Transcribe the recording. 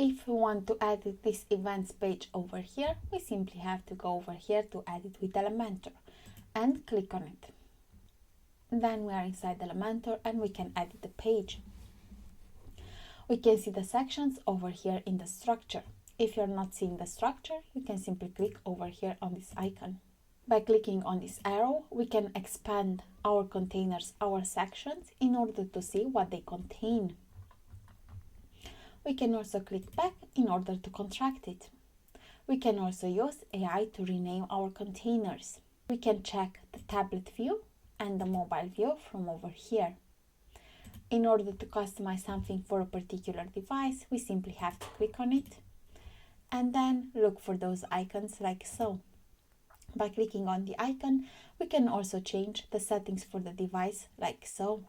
If we want to edit this events page over here, we simply have to go over here to edit with Elementor and click on it. Then we are inside Elementor and we can edit the page. We can see the sections over here in the structure. If you're not seeing the structure, you can simply click over here on this icon. By clicking on this arrow, we can expand our containers, our sections, in order to see what they contain. We can also click back in order to contract it. We can also use AI to rename our containers. We can check the tablet view and the mobile view from over here. In order to customize something for a particular device, we simply have to click on it and then look for those icons like so. By clicking on the icon, we can also change the settings for the device like so.